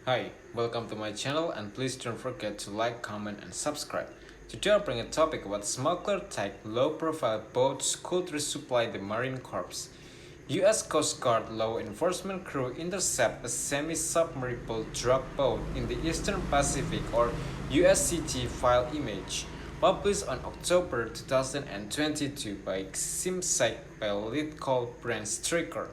Hi, welcome to my channel and please don't forget to like, comment and subscribe. Today I'll bring a topic about smuggler type low-profile boats could resupply the Marine Corps. U.S. Coast Guard law enforcement crew intercept a semi-submersible drug boat in the Eastern Pacific or USCG file image, published on October 2022 by SimSite by lead called Brent Stricker.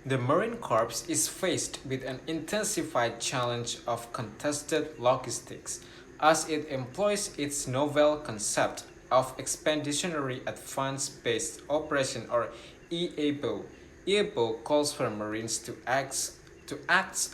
The Marine Corps is faced with an intensified challenge of contested logistics as it employs its novel concept of Expeditionary Advance-Based Operation or EABO. EABO calls for Marines to act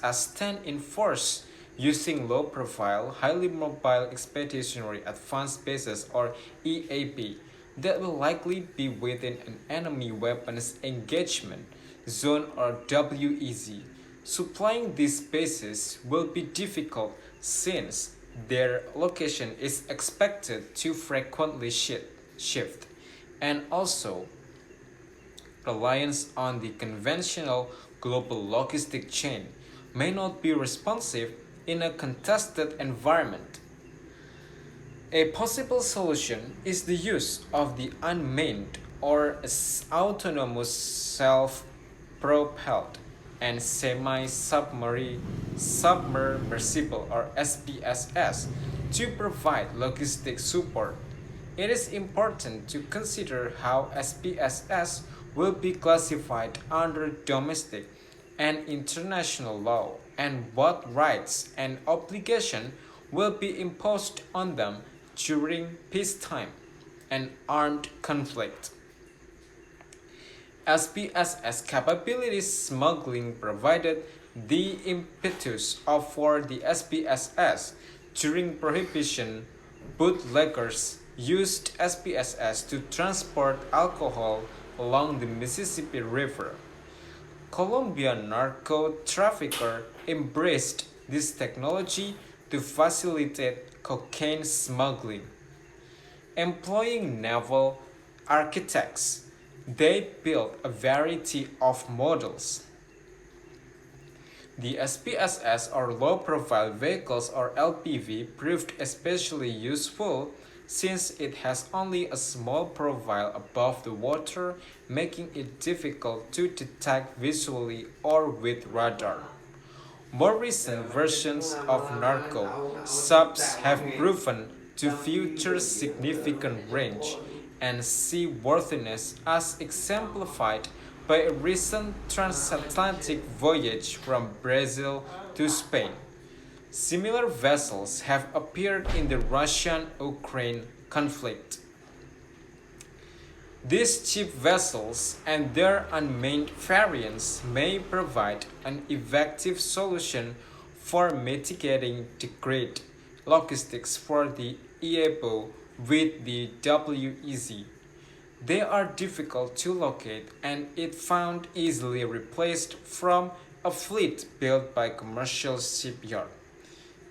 as stand-in force using low-profile, highly mobile expeditionary advanced bases or EAB that will likely be within an enemy weapons engagement zone or WEZ. Supplying these bases will be difficult since their location is expected to frequently shift, and also reliance on the conventional global logistic chain may not be responsive in a contested environment. A possible solution is the use of the unmanned or autonomous self-propelled and semi-submersible or SPSS to provide logistic support. It is important to consider how SPSS will be classified under domestic and international law and what rights and obligations will be imposed on them during peacetime and armed conflict. SPSS capabilities smuggling provided the impetus for the SPSS. During Prohibition, bootleggers used SPSS to transport alcohol along the Mississippi River. Colombian narco-traffickers embraced this technology to facilitate cocaine smuggling. Employing naval architects, they built a variety of models. The SPSS or low-profile vehicles or LPV proved especially useful since it has only a small profile above the water, making it difficult to detect visually or with radar. More recent versions of narco subs have proven to feature significant range and seaworthiness as exemplified by a recent transatlantic voyage from Brazil to Spain. Similar vessels have appeared in the Russian-Ukraine conflict. These cheap vessels and their unmanned variants may provide an effective solution for mitigating the great logistics for the EABO with the WEZ. They are difficult to locate and it found easily replaced from a fleet built by commercial shipyard.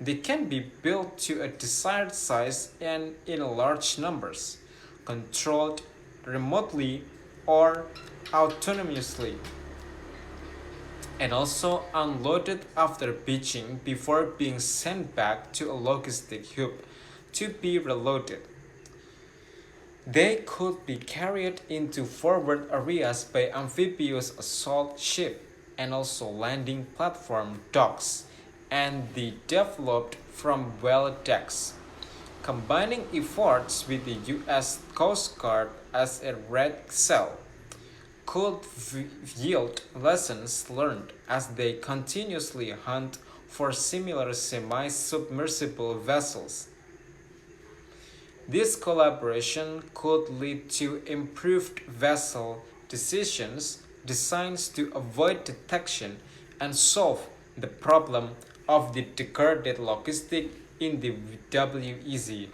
They can be built to a desired size and in large numbers, controlled remotely or autonomously, and also unloaded after beaching before being sent back to a logistic hub to be reloaded. They could be carried into forward areas by amphibious assault ship and also landing platform docks and the developed from well decks. Combining efforts with the U.S. Coast Guard as a red cell could yield lessons learned as they continuously hunt for similar semi-submersible vessels. This collaboration could lead to improved vessel designs to avoid detection and solve the problem of the degraded logistic in the WEZ.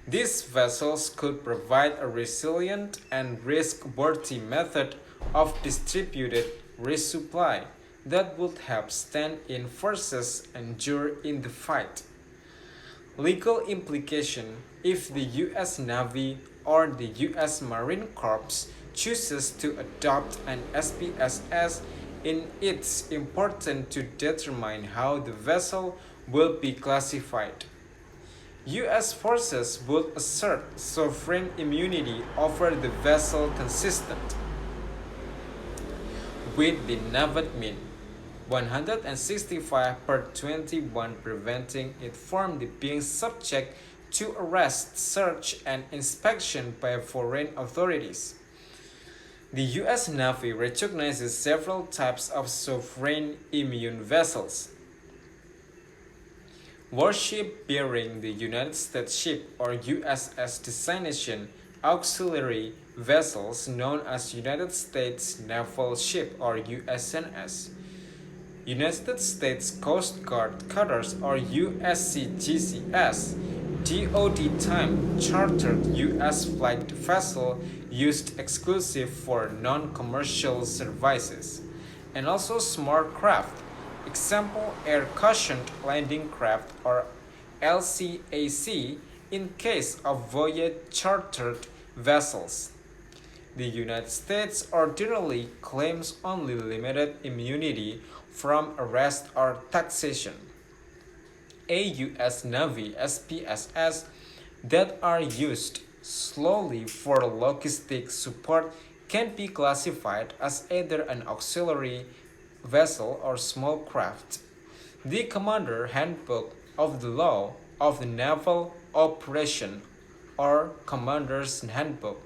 These vessels could provide a resilient and risk-worthy method of distributed resupply that would help stand-in forces endure in the fight. Legal implication: if the U.S. Navy or the U.S. Marine Corps chooses to adopt an SPSS, It's important to determine how the vessel will be classified. U.S. forces would assert sovereign immunity over the vessel consistent with the Navatmin 165 per 21, preventing it from being subject to arrest, search, and inspection by foreign authorities. The U.S. Navy recognizes several types of sovereign immune vessels. Warship bearing the United States ship or USS designation auxiliary vessels known as United States Naval Ship or USNS. United States Coast Guard cutters or USCGCS. DoD time chartered U.S. flight vessel used exclusive for non-commercial services, and also small craft. Example, air-cushioned landing craft or LCAC in case of voyage chartered vessels. The United States ordinarily claims only limited immunity from arrest or taxation. A U.S. Navy SPSS that are used solely for logistic support can be classified as either an auxiliary vessel or small craft. The Commander Handbook of the Law of the Naval Operation or Commander's Handbook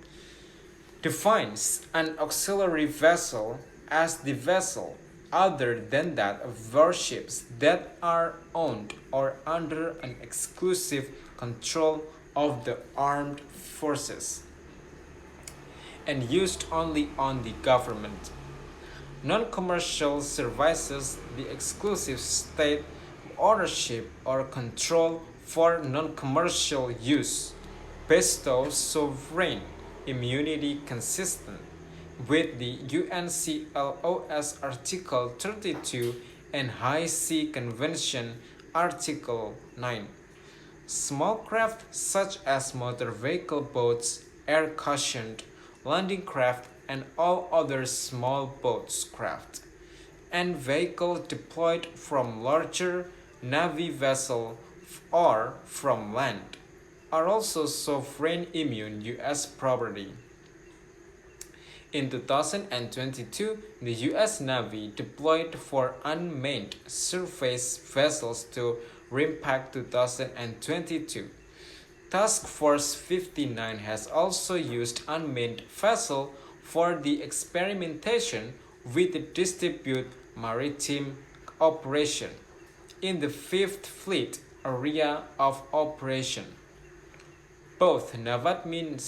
defines an auxiliary vessel as the vessel other than that of warships that are owned or under an exclusive control of the armed forces and used only on the government. Non-commercial services the exclusive state ownership or control for non-commercial use bestows sovereign immunity consistent with the UNCLOS Article 32 and High Sea Convention Article 9. Small craft such as motor vehicle boats, air-cushioned landing craft, and all other small boats craft, and vehicles deployed from larger Navy vessel or from land are also sovereign immune U.S. property. In 2022, the U.S. Navy deployed 4 unmanned surface vessels to RIMPAC 2022. Task Force 59 has also used unmanned vessels for the experimentation with the distributed maritime operation in the 5th Fleet area of operation. Both Navatmin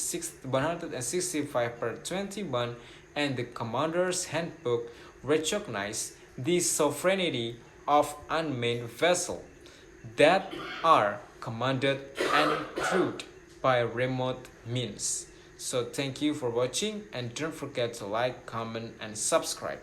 165 per 21 and the Commander's Handbook recognize the sovereignty of unmanned vessels that are commanded and crewed by remote means. So thank you for watching and don't forget to like, comment, and subscribe.